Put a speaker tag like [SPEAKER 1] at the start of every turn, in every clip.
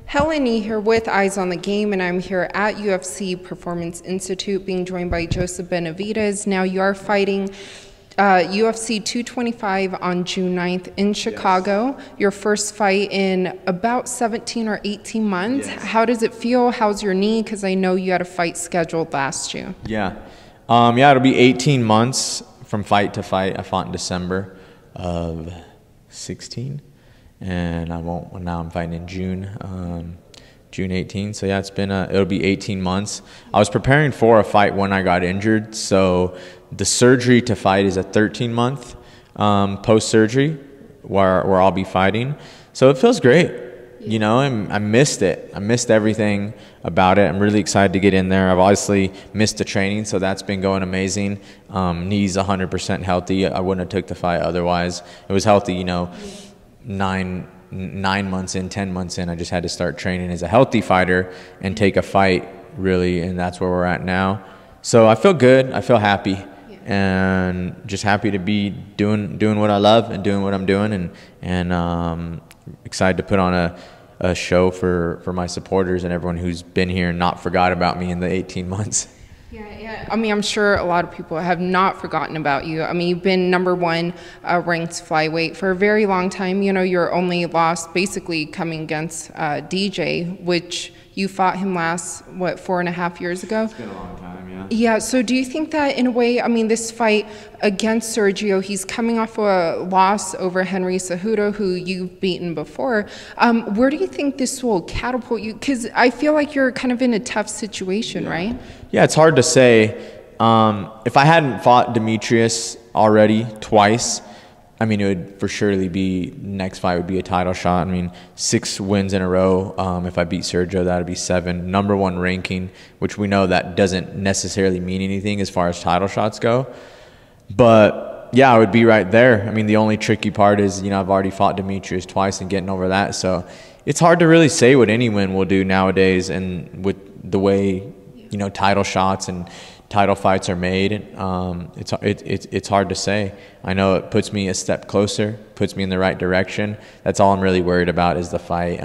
[SPEAKER 1] Helen Yee here with Eyes on the Game, and I'm here at UFC Performance Institute being joined by Joseph Benavidez. Now you are fighting UFC 225 on June 9th in Chicago. Yes. Your first fight in about 17 or 18 months. Yes. How does it feel? How's your knee? Because I know you had a fight scheduled last year.
[SPEAKER 2] Yeah. It'll be 18 months from fight to fight. I fought in December of 16. And now I'm fighting in June 18th. So yeah, it'll be 18 months. I was preparing for a fight when I got injured. So the surgery to fight is a 13-month post-surgery where I'll be fighting. So it feels great. You know, I missed it. I missed everything about it. I'm really excited to get in there. I've obviously missed the training, so that's been going amazing. Knee's 100% healthy. I wouldn't have took the fight otherwise. It was healthy, you know. 9 months in, 10 months in, I just had to start training as a healthy fighter and take a fight, really, and that's where we're at now. So I feel good. I feel happy, and just happy to be doing what I love and doing what I'm doing, and excited to put on a show for my supporters and everyone who's been here and not forgot about me in the 18 months.
[SPEAKER 1] Yeah. I mean, I'm sure a lot of people have not forgotten about you. I mean, you've been #1 ranked flyweight for a very long time. You know, your only loss basically coming against DJ, which you fought him last, 4.5 years ago?
[SPEAKER 2] It's been a long time, yeah.
[SPEAKER 1] Yeah, so do you think that in a way, I mean, this fight against Sergio, he's coming off a loss over Henry Cejudo, who you've beaten before. Where do you think this will catapult you? Because I feel like you're kind of in a tough situation, right?
[SPEAKER 2] Yeah, it's hard to say. If I hadn't fought Demetrius already twice, I mean, it would for surely be, next fight would be a title shot. I mean, 6 wins in a row. If I beat Sergio, that would be 7. #1 ranking, which we know that doesn't necessarily mean anything as far as title shots go. But yeah, I would be right there. I mean, the only tricky part is, you know, I've already fought Demetrius twice and getting over that. So it's hard to really say what any win will do nowadays, and with the way, you know, title shots and title fights are made, it's hard to say. I know it puts me a step closer, puts me in the right direction. That's all I'm really worried about is the fight.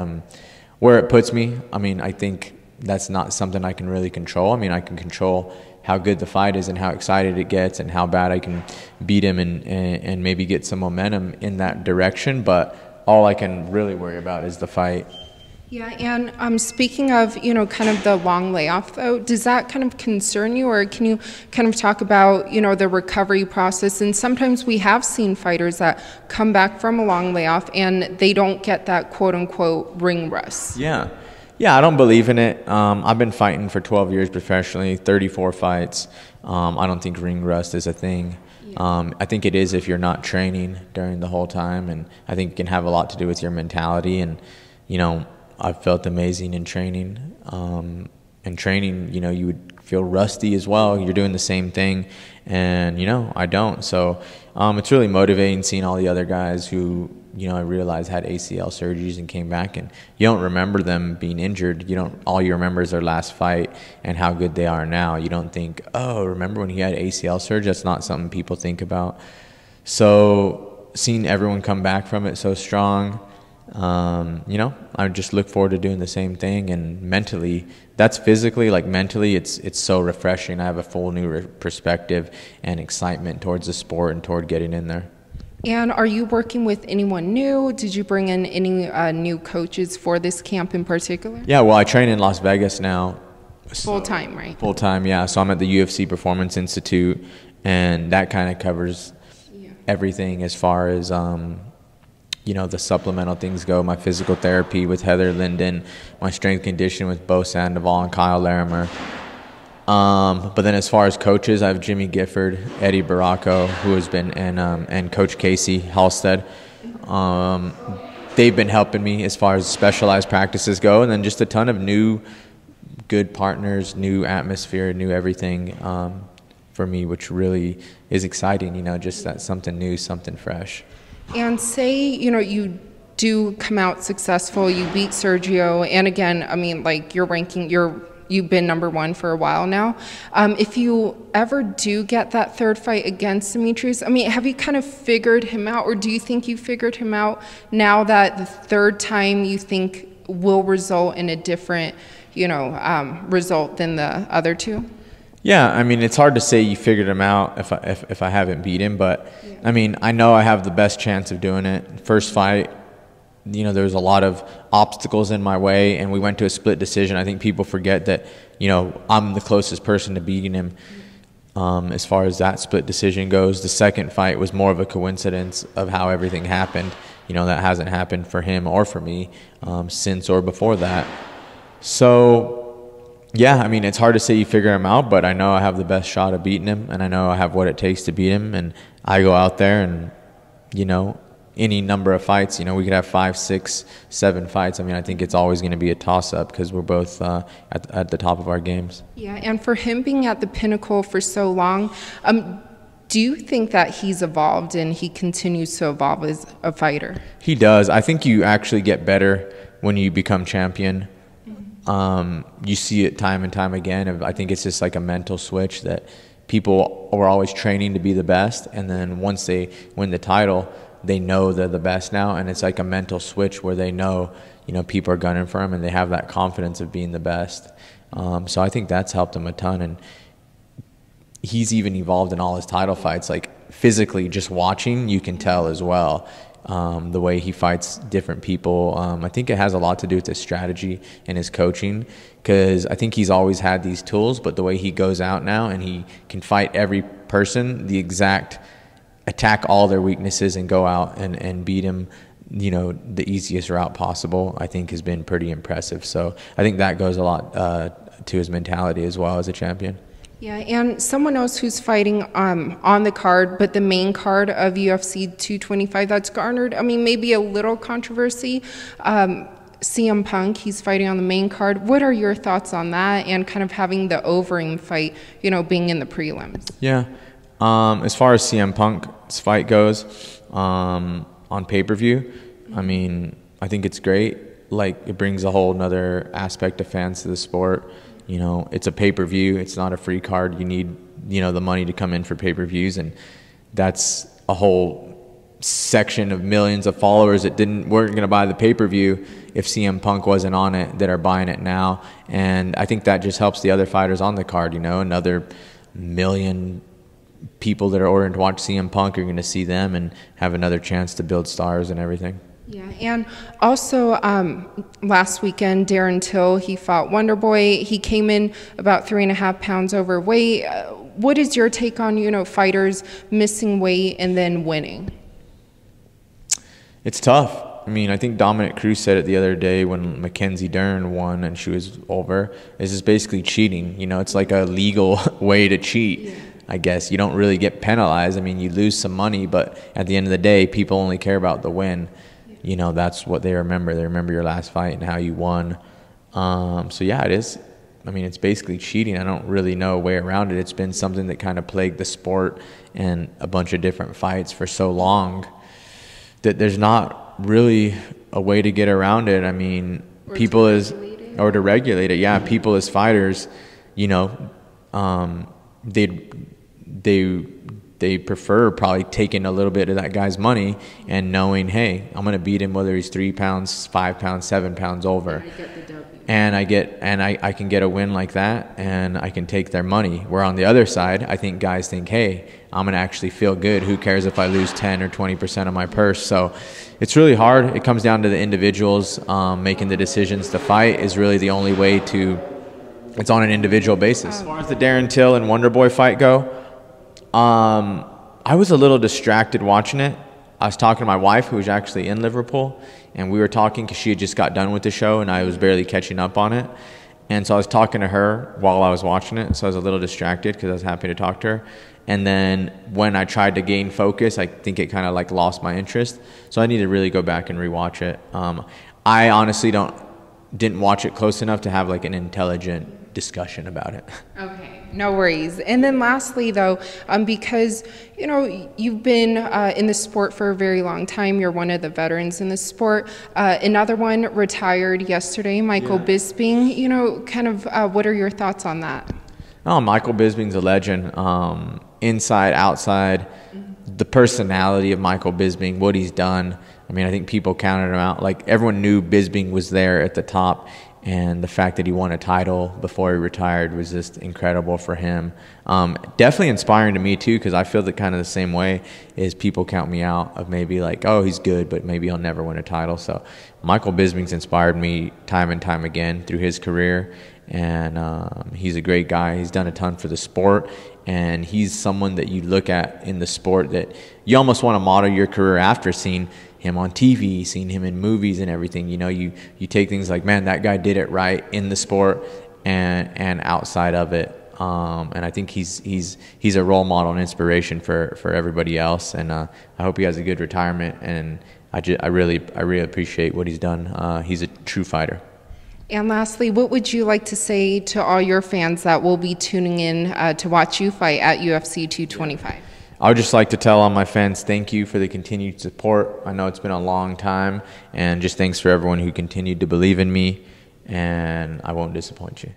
[SPEAKER 2] Where it puts me, I mean, I think that's not something I can really control. I mean, I can control how good the fight is and how excited it gets and how bad I can beat him and maybe get some momentum in that direction. But all I can really worry about is the fight.
[SPEAKER 1] Yeah, and speaking of, you know, kind of the long layoff, though, does that kind of concern you, or can you kind of talk about, you know, the recovery process? And sometimes we have seen fighters that come back from a long layoff and they don't get that quote-unquote ring rust.
[SPEAKER 2] Yeah, I don't believe in it. I've been fighting for 12 years professionally, 34 fights. I don't think ring rust is a thing. I think it is if you're not training during the whole time, and I think it can have a lot to do with your mentality. And, you know, I've felt amazing in training. And training, you know, you would feel rusty as well. You're doing the same thing, and, you know, I don't. So it's really motivating seeing all the other guys who, you know, I realized had ACL surgeries and came back, and you don't remember them being injured. All you remember is their last fight and how good they are now. You don't think, oh, remember when he had ACL surgery? That's not something people think about. So seeing everyone come back from it so strong, you know, I just look forward to doing the same thing. And mentally, that's physically, like mentally, it's so refreshing. I have a full new perspective and excitement towards the sport and toward getting in there.
[SPEAKER 1] And are you working with anyone new? Did you bring in any new coaches for this camp in particular?
[SPEAKER 2] Yeah, well, I train in Las Vegas now.
[SPEAKER 1] Full time, right?
[SPEAKER 2] Full time, yeah. So I'm at the UFC Performance Institute, and that kind of covers everything as far as you know, the supplemental things go. My physical therapy with Heather Linden, my strength conditioning with Bo Sandoval and Kyle Larimer. But then as far as coaches, I have Jimmy Gifford, Eddie Baracco, who has been, and Coach Casey Halstead. They've been helping me as far as specialized practices go, and then just a ton of new good partners, new atmosphere, new everything for me, which really is exciting, you know, just that something new, something fresh.
[SPEAKER 1] And say, you know, you do come out successful, you beat Sergio, and again, I mean, like, you've been #1 for a while now. If you ever do get that third fight against Demetrius, I mean, have you kind of figured him out, or do you think you figured him out now that the third time you think will result in a different, result than the other two?
[SPEAKER 2] Yeah, I mean, it's hard to say you figured him out if I haven't beat him, but I mean, I know I have the best chance of doing it. First fight, there was a lot of obstacles in my way, and we went to a split decision. I think people forget that, I'm the closest person to beating him as far as that split decision goes. The second fight was more of a coincidence of how everything happened. That hasn't happened for him or for me since or before that. So, yeah, I mean, it's hard to say you figure him out, but I know I have the best shot of beating him, and I know I have what it takes to beat him, and I go out there and, any number of fights, we could have 5, 6, 7 fights. I mean, I think it's always going to be a toss-up because we're both at the top of our games. Yeah,
[SPEAKER 1] and for him being at the pinnacle for so long, do you think that he's evolved and he continues to evolve as a fighter? He
[SPEAKER 2] does. I think you actually get better when you become champion. You see it time and time again. I think it's just like a mental switch that people are always training to be the best, and then once they win the title, they know they're the best now, and it's like a mental switch where they know, people are gunning for them, and they have that confidence of being the best. So I think that's helped him a ton, and he's even evolved in all his title fights. Like physically, just watching, you can tell as well. The way he fights different people. I think it has a lot to do with his strategy and his coaching, because I think he's always had these tools, but the way he goes out now and he can fight every person, attack all their weaknesses and go out and beat him, the easiest route possible, I think has been pretty impressive. So I think that goes a lot to his mentality as well as a champion.
[SPEAKER 1] Yeah, and someone else who's fighting on the card, but the main card of UFC 225 that's garnered, maybe a little controversy, CM Punk, he's fighting on the main card. What are your thoughts on that and kind of having the Overeem fight, being in the prelims?
[SPEAKER 2] Yeah, as far as CM Punk's fight goes, on pay-per-view, I think it's great. Like, it brings a whole nother aspect of fans to the sport. It's a pay-per-view. It's not a free card. You need, the money to come in for pay-per-views, and that's a whole section of millions of followers that weren't going to buy the pay-per-view if CM Punk wasn't on it, that are buying it now. And I think that just helps the other fighters on the card. Another million people that are ordering to watch CM Punk are going to see them and have another chance to build stars and everything.
[SPEAKER 1] Yeah, and also last weekend, Darren Till, he fought Wonder Boy. He came in about 3.5 pounds overweight. What is your take on, fighters missing weight and then winning?
[SPEAKER 2] It's tough. I think Dominic Cruz said it the other day when Mackenzie Dern won and she was over. This is basically cheating. It's like a legal way to cheat. Yeah. I guess you don't really get penalized. You lose some money, but at the end of the day, people only care about the win. That's what they remember. They remember your last fight and how you won. So yeah, it is. It's basically cheating. I don't really know a way around it. It's been something that kind of plagued the sport and a bunch of different fights for so long that there's not really a way to get around it. Or to regulate it. Yeah, people as fighters, they prefer probably taking a little bit of that guy's money and knowing, hey, I'm going to beat him whether he's 3 pounds, 5 pounds, 7 pounds over. And I can get a win like that, and I can take their money. Where on the other side, I think guys think, hey, I'm going to actually feel good. Who cares if I lose 10 or 20% of my purse? So it's really hard. It comes down to the individuals. Making the decisions to fight is really the only way to. It's on an individual basis. As far as the Darren Till and Wonder Boy fight go, I was a little distracted watching it. I was talking to my wife, who was actually in Liverpool, and we were talking because she had just got done with the show, and I was barely catching up on it. And so I was talking to her while I was watching it, so I was a little distracted because I was happy to talk to her. And then when I tried to gain focus, I think it kind of like lost my interest. So I need to really go back and rewatch it. I honestly didn't watch it close enough to have like an intelligent discussion about it. Okay,
[SPEAKER 1] no worries. And then lastly, though, because you've been in the sport for a very long time, you're one of the veterans in the sport. Another one retired yesterday, Michael Bisping. Kind of what are your thoughts on that?
[SPEAKER 2] Oh, Michael Bisping's a legend. Inside, outside, the personality of Michael Bisping, what he's done. I mean, I think people counted him out. Like, everyone knew Bisping was there at the top, and the fact that he won a title before he retired was just incredible for him. Definitely inspiring to me too, because I feel that kind of the same way. Is people count me out of maybe like, oh, he's good, but maybe he'll never win a title. So Michael Bisping's inspired me time and time again through his career, and he's a great guy. He's done a ton for the sport, and he's someone that you look at in the sport that you almost want to model your career after, seeing him on TV, seeing him in movies and everything. You know, you take things like, man, that guy did it right in the sport and outside of it. And I think he's a role model and inspiration for everybody else. And I hope he has a good retirement. And I really appreciate what he's done. He's a true fighter.
[SPEAKER 1] And lastly, what would you like to say to all your fans that will be tuning in to watch you fight at UFC 225?
[SPEAKER 2] I would just like to tell all my fans, thank you for the continued support. I know it's been a long time, and just thanks for everyone who continued to believe in me, and I won't disappoint you.